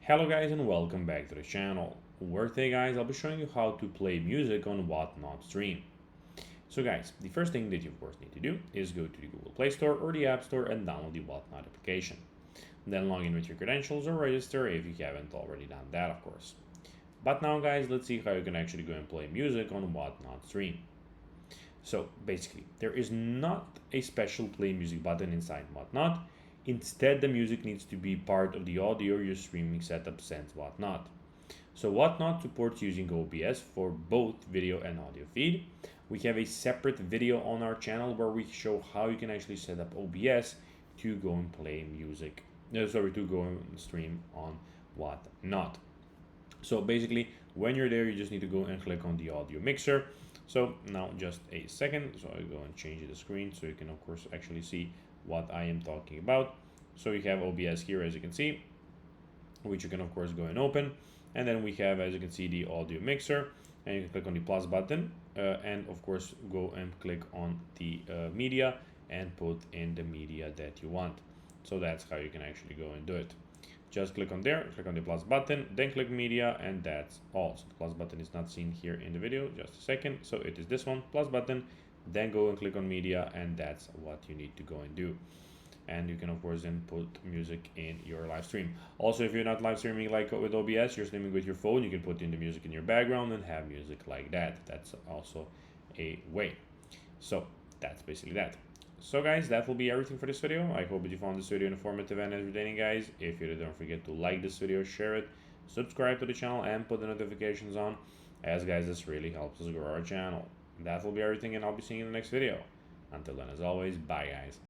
Hello guys and welcome back to the channel, where today guys I'll be showing you how to play music on Whatnot Stream. So guys, the first thing that you of course need to do is go to the Google Play Store or the App Store and download the Whatnot application. Then log in with your credentials or register if you haven't already done that of course. But now guys, let's see how you can actually go and play music on Whatnot Stream. So basically, there is not a special play music button inside Whatnot. Instead, the music needs to be part of the audio your streaming setup sends Whatnot. So Whatnot supports using OBS for both video and audio feed. We have a separate video on our channel where we show how you can actually set up OBS to go and play music. To go and stream on Whatnot. So basically, when you're there, you just need to go and click on the audio mixer. So now just a second. So I go and change the screen so you can of course actually see what I am talking about. So you have OBS here, as you can see, which you can of course go and open. And then we have, as you can see, the audio mixer, and you can click on the plus button and of course go and click on the media and put in the media that you want. So that's how you can actually go and do it. Just click on there, click on the plus button, then click media, and that's all. So the plus button is not seen here in the video, just a second. So it is this one, plus button, then go and click on media, and that's what you need to go and do. And you can of course then put music in your live stream. Also, if you're not live streaming like with OBS, you're streaming with your phone, you can put in the music in your background and have music like that. That's also a way. So that's basically that. So guys, that will be everything for this video. I hope that you found this video informative and entertaining guys. If you did, don't forget to like this video, share it, subscribe to the channel, and put the notifications on, as guys, this really helps us grow our channel. That will be everything, and I'll be seeing you in the next video. Until then, as always, bye guys.